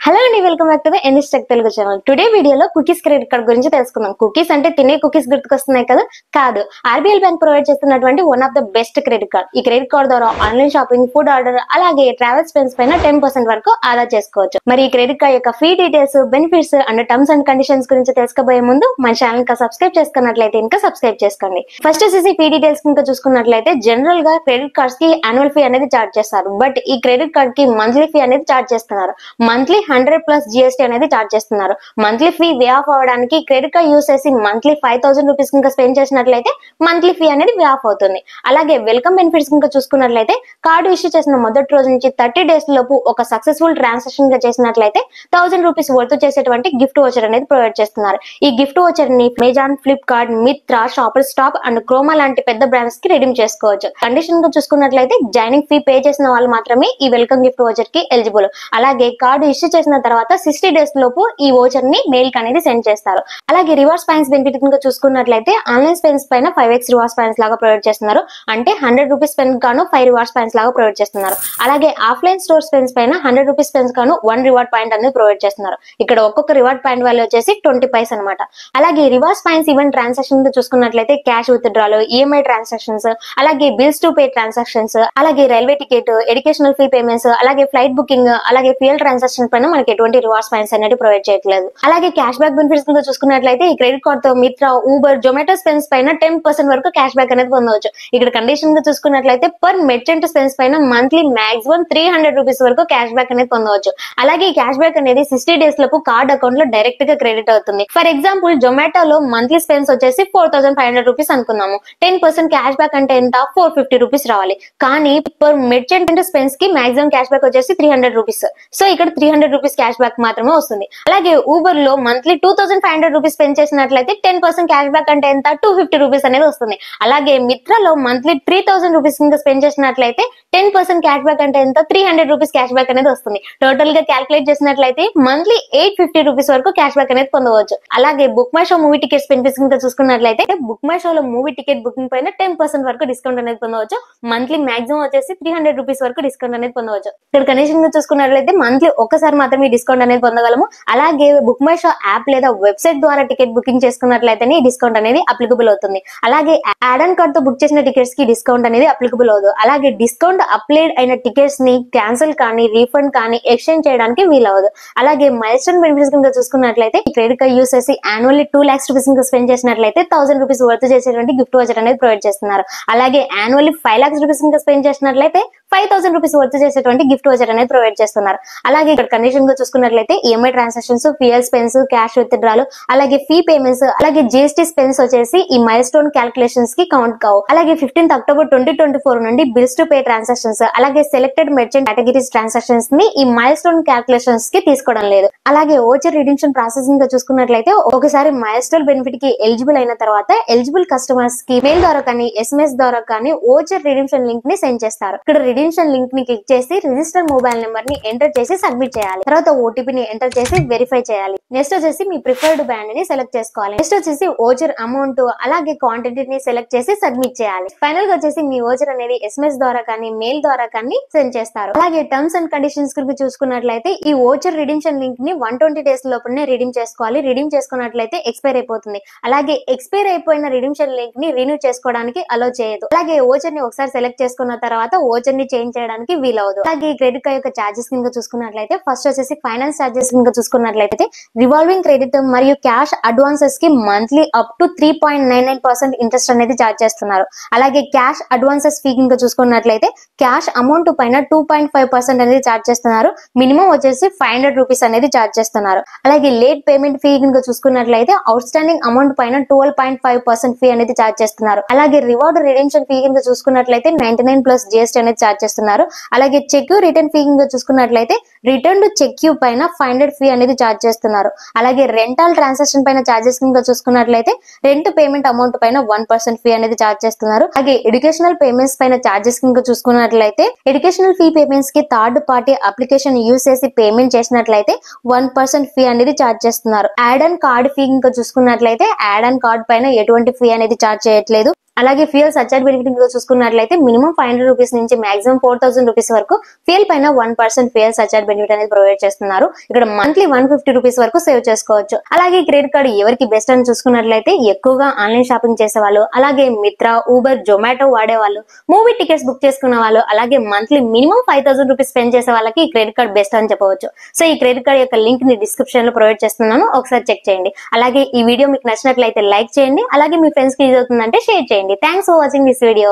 Hello అండి, welcome back to the NS tech Telugu channel. Today వీడియోలో cookies credit card గురించి తెలుసుకుందాం. కుకీస్ అంటే తినే కుకీస్ గుర్తుకొస్తున్నాయి కదా? కాదు, ఆర్బీఎల్ బ్యాంక్ ప్రొవైడ్ చేస్తున్నటువంటి one of the best credit card. ఈ క్రెడిట్ కార్డ్ ద్వారా ఆన్లైన్ షాపింగ్, ఫుడ్ ఆర్డర్, అలాగే ట్రావెల్ స్పెన్స్ పైన 10% వరకు ఆదా చేసుకోవచ్చు. మరి ఈ క్రెడిట్ కార్డ్ యొక్క free details, benefits and terms and conditions గురించి తెలుసుకోబోయే ముందు మన ఛానల్ ఇంకా సబ్స్క్రైబ్ చేసుకున్నట్లయితే ఇంకా సబ్స్క్రైబ్ చేసుకోండి. ఫస్ట్ వచ్చేసి ఫీ డీటెయిల్స్ ఇంకా చూసుకున్నట్లయితే జనరల్ గా క్రెడిట్ కార్డ్స్ కి యాన్యువల్ ఫీ అనేది చార్జ్ చేస్తారు. బట్ ఈ క్రెడిట్ కార్డ్ కి మంత్లీ ఫీ అనేది చార్జ్ చేస్తున్నారు. మంత్లీ 100+ GST అనేది చార్జ్ చేస్తున్నారు. మంత్లీ ఫీ వే ఆఫ్ అవడానికి క్రెడిట్ కార్డ్ యూస్ చేసి మంత్లీ 5000 రూపీస్ ఇంకా స్పెండ్ చేసినట్లయితే మంత్లీ ఫీ అనేది వే ఆఫ్ అవుతుంది. అలాగే వెల్కమ్ బెనిఫిట్స్ ఇంకా చూసుకున్నట్లయితే కార్డు ఇష్యూ చేసిన మొదటి రోజు నుంచి 30 days లోపు ఒక సక్సెస్ఫుల్ ట్రాన్సాక్షన్ గా చేసినట్లయితే 1000 రూపీస్ వర్త్ చేసేటువంటి గిఫ్ట్ వోచర్ అనేది ప్రొవైడ్ చేస్తున్నారు. ఈ గిఫ్ట్ వోచర్ ని Amazon, Flipkart, Mitra, shopper stop and Croma లాంటి పెద్ద బ్రాండ్స్ కి రిడీమ్ చేసుకోవచ్చు. కండిషన్ గా చూసుకున్నట్లయితే జాయినింగ్ ఫీ పే చేసిన వాళ్ళు మాత్రమే ఈ వెల్కమ్ గిఫ్ట్ వోచర్ కి ఎలిజిబుల్. అలాగే కార్డు ఇష్యూ చేసిన తర్వాత 60 days లోపు ఈ వోచర్ ని మెయిల్ కి అనేది సెండ్ చేస్తారు. అలాగే రివార్డ్స్ పాయింట్స్ బెనిఫిట్ గా చూసుకున్నట్లయితే ఆన్లైన్ స్పెన్స్ పైన 5x రివార్డ్స్ పాయింట్స్ లాగా ప్రొవైడ్ చేస్తున్నారు. అంటే 100 రూపీస్ స్పెండ్ గాను 5 రివార్డ్స్ పాయింట్స్ లాగా ప్రొవైడ్ చేస్తున్నారు. అలాగే ఆఫ్లైన్ స్టోర్ స్పెన్స్ పైన 100 రూపీస్ స్పెన్స్ గాను 1 రివార్డ్ పాయింట్ అనేది ప్రొవైడ్ చేస్తున్నారు. ఇక్కడ ఒక్కొక్క రివార్డ్ పాయింట్ వాల్యూ వచ్చేసి 20 పైస్ అనమాట. అలాగే రివార్డ్స్ పాయింట్స్ ఈవెంట్ ట్రాన్సాక్షన్ చూసుకున్నట్లయితే క్యాష్ విత్డ్రాలు, ఈఎంఐ ట్రాన్సాక్షన్స్, అలాగే బిల్స్ టు పే ట్రాన్సాక్షన్స్, అలాగే railway ticket, educational fee payments, అలాగే ఫ్లైట్ బుకింగ్, అలాగే ఫ్యూయల్ ట్రాన్సాక్షన్ పైన మనకి ఎటువంటి రివార్డ్స్ పాయింట్స్ అనేది ప్రొవైడ్ చేయట్లేదు. అలాగే క్యాష్ బ్యాక్ బెనిఫిట్స్ కింద చూసుకున్నట్లయితే ఈ క్రెడిట్ కార్డ్ తో మిత్రా, ఊబర్, జొమాటో స్పెన్స్ పైన 10% వరకు క్యాష్ బ్యాక్ అనేది పొందవచ్చు. ఇక్కడ కండిషన్ గా చూసుకున్నట్లయితే పర్ మెర్చెంట్ స్పెన్స్ పైన మంత్లీ మాక్సిమం 300 రూపీస్ వరకు క్యాష్ బ్యాక్ అనేది పొందవచ్చు. అలాగే ఈ క్యాష్ బ్యాక్ అనేది 60 days లోపు కార్డ్ అకౌంట్ లో డైరెక్ట్ గా క్రెడిట్ అవుతుంది. ఫర్ ఎగ్జాంపుల్ జొమాటోలో మంత్లీ స్పెన్స్ వచ్చేసి 4500 రూపీస్ అనుకున్నాము. 10% క్యాష్ బ్యాక్ అంటే ఎంత? 450 రూపీస్ రావాలి. కానీ పర్ మెర్చెంట్ స్పెన్స్ కి మాక్సిమం క్యాష్ బ్యాక్ వచ్చేసి 300 రూపీస్. సో ఇక్కడ 300 రూపీస్ క్యాష్ బ్యాక్ మాత్రమే వస్తుంది. అలాగే ఊబర్ లో మంత్లీ 2500 రూపీస్ స్పెండ్ చేసినట్లయితే 10% క్యాష్ బ్యాక్ అంటే ఎంత? 250 రూపీస్ అనేది వస్తుంది. అలాగే మిత్రాలో మంత్లీ 3000 రూపీస్ కింద స్పెండ్ చేసినట్లయితే 10% క్యాష్ బ్యాక్ అంటే ఎంత? 300 రూపీస్ క్యాష్ బ్యాక్ అనేది వస్తుంది. టోటల్ గా క్యాల్కులేట్ చేసినట్లయితే మంత్లీ 850 రూపీస్ వరకు క్యాష్ బ్యాక్ అనేది పొందవచ్చు. అలాగే book my show movie tickets benefits కింద చూసుకున్నట్లయితే బుక్ మై షో లో మూవీ టికెట్ బుకింగ్ పైన 10% వరకు డిస్కౌంట్ అనేది పొందవచ్చు. మంత్లీ మాక్సిమం వచ్చేసి 300 రూపీస్ వరకు డిస్కౌంట్ అనేది పొందవచ్చు. ఇక్కడ కండిషన్ గా చూసుకున్నట్లయితే మంత్లీ ఒక్కసారి మాత్రమే డిస్కౌంట్ అనేది పొందగలము. అలాగే బుక్ మై షో యాప్ లేదా వెబ్సైట్ ద్వారా టికెట్ బుకింగ్ చేసుకున్నట్లయితే ఈ డిస్కౌంట్ అనేది అప్లికబుల్ అవుతుంది. అలాగే యాడ్ ఆన్ కార్డ్ తో బుక్ చేసిన టికెట్స్ కి డిస్కౌంట్ అనేది అప్లికబుల్ అవుతుంది. అలాగే డిస్కౌంట్ అప్లైడ్ అయిన టికెట్స్ ని క్యాన్సిల్ కానీ, రీఫండ్ కానీ, ఎక్స్చేంజ్ చేయడానికి వీలవదు. అలాగే మైల్ స్టోన్ బెనిఫిట్స్ కింద చూసుకున్నట్లయితే ఈ క్రెడిట్ కార్డ్ యూస్ చేసి యాన్యువల్లీ 2 lakhs రూపీస్ స్పెండ్ చేసినట్లయితే 1000 రూపీస్ వర్త్ చేసేటువంటి గిఫ్ట్ వోచర్ అనేది ప్రొవైడ్ చేస్తున్నారు. అలాగే యాన్యువల్లీ 5 lakhs రూపీస్ స్పెండ్ చేసినట్లయితే 5000 రూపీస్ వర్త్ చేసేటువంటి గిఫ్ట్ వోచర్ అనేది ప్రొవైడ్ చేస్తున్నారు. అలాగే ఇక్కడ కండిషన్ గా చూసుకున్నట్లయితే EMI transactions, fuel స్పెన్స్, cash withdrawal, అలాగే ఫీ పేమెంట్స్, అలాగే జిఎస్టీ స్పెన్స్ వచ్చేసి ఈ మైల్ స్టోన్ క్యాల్కులేషన్స్ కి కౌంట్ కావు. అలాగే 15th October 2024 నుండి బిల్స్ టు పే ట్రాన్సాక్షన్స్, అలాగే సెలెక్టెడ్ మెర్చెంట్ కేటగిరీస్ ట్రాన్సాక్షన్స్ ని ఈ మైల్ స్టోన్ క్యాల్కులేషన్స్ కి తీసుకోవడం లేదు. అలాగే వోచర్ రిడీమ్షన్ ప్రాసెసింగ్ గా చూసుకున్నట్లయితే ఒకసారి మైల్ స్టోన్ బెనిఫిట్ కి ఎలిజిబుల్ అయిన తర్వాత ఎలిజిబుల్ కస్టమర్స్ కి మెయిల్ ద్వారా కానీ, SMS ద్వారా కానీ వోచర్ రిడీమ్షన్ లింక్ ని సెండ్ చేస్తారు. ఇక్కడ రిడీమ్షన్ లింక్ ని క్లిక్ చేసి రిజిస్టర్ మొబైల్ నెంబర్ ని ఎంటర్ చేసి సబ్మిట్ చేయాలి. తర్వాత ఓటీపీ ని ఎంటర్ చేసి వెరిఫై చేయాలి. నెక్స్ట్ వచ్చేసి మీ ప్రిఫర్డ్ బ్రాండ్ ని సెలెక్ట్ చేసుకోవాలి. నెక్స్ట్ వచ్చేసి వోచర్ అమౌంట్, అలాగే క్వాంటిటీ ని సెలెక్ట్ చేసి సబ్మిట్ చేయాలి. ఫైనల్ గా వచ్చేసి మీ వోచర్ అనేది SMS ద్వారా కానీ, మెయిల్ ద్వారా కానీ సెండ్ చేస్తారు. అలాగే టర్మ్స్ అండ్ కండిషన్స్ గురించి చూసుకున్నట్లయితే ఈ వోచర్ రిడీమ్షన్ లింక్ ని 120 days లోపలనే రిడీమ్ చేసుకోవాలి. రిడీమ్ చేసుకున్నట్లయితే ఎక్స్పైర్ అయిపోతుంది. అలాగే ఎక్స్పైర్ అయిపోయిన రిడీమ్షన్ లింక్ ని రిన్యూ చేసుకోవడానికి అలో చేయదు. అలాగే వోచర్ ని ఒకసారి సెలెక్ట్ చేసుకున్న తర్వాత వోచర్ ని చేంజ్ చేయడానికి వీలవదు. అలాగే క్రెడిట్ కార్డ్ యొక్క చార్జెస్ కింద చూసుకున్నట్లయితే ఫస్ట్ వచ్చేసి ఫైనాన్స్ చార్జెస్ కింద చూసుకున్నట్లయితే రివాల్వింగ్ క్రెడిట్ మరియు క్యాష్ అడ్వాన్సెస్ కి మంత్లీ అప్ టు 3.99% ఇంట్రెస్ట్ అనేది చార్జ్ చేస్తున్నారు. అలాగే క్యాష్ అడ్వాన్సెస్ ఫీ కింద చూసుకున్నట్లయితే క్యాష్ అమౌంట్ పైన 2.5% అనేది చార్జ్ చేస్తున్నారు. మినిమం వచ్చేసి 500 రూపీస్ అనేది చార్జ్ చేస్తున్నారు. అలాగే లేట్ పేమెంట్ ఫీ కింద చూసుకున్నట్లయితే అవుట్ స్టాండింగ్ అమౌంట్ పైన 12.5% ఫీ అనేది చార్జ్ చేస్తున్నారు. అలాగే రివార్డ్ రిడెంప్షన్ ఫీ కింద చూసుకున్నట్లయితే 99+ GST అనేది చార్జ్ చేస్తున్నారు. అలాగే చెక్ రిటర్న్ ఫీ కింద చూసుకున్నట్లయితే రిటర్న్ టు చెక్ పైన 500 ఫీ అనేది చార్జ్ చేస్తున్నారు. అలాగే రెంటల్ ట్రాన్సాక్షన్ పైన చార్జెస్ కింద చూసుకున్నట్లయితే రెంట్ పేమెంట్ అమౌంట్ పైన 1% ఫీ అనేది చార్జ్ చేస్తున్నారు. అలాగే ఎడ్యుకేషనల్ పేమెంట్స్ పైన చార్జెస్ కింద చూసుకున్నట్లయితే ఎడ్యుకేషనల్ ఫీ పేమెంట్స్ కి థర్డ్ పార్టీ అప్లికేషన్ యూజ్ చేసి పేమెంట్ చేసినట్లయితే 1% ఫీ అనేది చార్జ్ చేస్తున్నారు. యాడ్ ఆన్ కార్డ్ ఫీ కింద చూసుకున్నట్లయితే యాడ్ ఆన్ కార్డ్ పైన ఎటువంటి ఫీ అనేది చార్జ్ చేయట్లేదు. అలాగే ఫ్యూయల్ సర్చార్జ్ బెనిఫిట్ చూసుకున్నట్లయితే మినిమం 500 రూపీస్ నుంచి మాక్సిమం 4000 రూపీస్ వరకు ఫ్యూయల్ పైన 1% ఫ్యూయల్ సర్చార్జ్ బెనిఫిట్ అనేది ప్రొవైడ్ చేస్తున్నారు. ఇక్కడ మంత్లీ 150 రూపీస్ వరకు సేవ్ చేసుకోవచ్చు. అలాగే ఈ క్రెడిట్ కార్డు ఎవరికి బెస్ట్ అని చూసుకున్నట్లయితే ఎక్కువగా ఆన్లైన్ షాపింగ్ చేసే వాళ్ళు, అలాగే మిత్రా, ఊబర్, జొమాటో వాడే వాళ్ళు, మూవీ టికెట్స్ బుక్ చేసుకున్న వాళ్ళు, అలాగే మంత్లీ మినిమం 5000 రూపీస్ స్పెండ్ చేసే వాళ్ళకి ఈ క్రెడిట్ కార్డ్ బెస్ట్ అని చెప్పవచ్చు. సో ఈ క్రెడిట్ కార్డ్ యొక్క లింక్ ని డిస్క్రిప్షన్ లో ప్రొవైడ్ చేస్తున్నాను, ఒకసారి చెక్ చేయండి. అలాగే ఈ వీడియో మీకు నచ్చినట్లయితే లైక్ చేయండి, అలాగే మీ ఫ్రెండ్స్ కి యూజ్ అవుతుందంటే షేర్ చేయండి. Thanks for watching this video.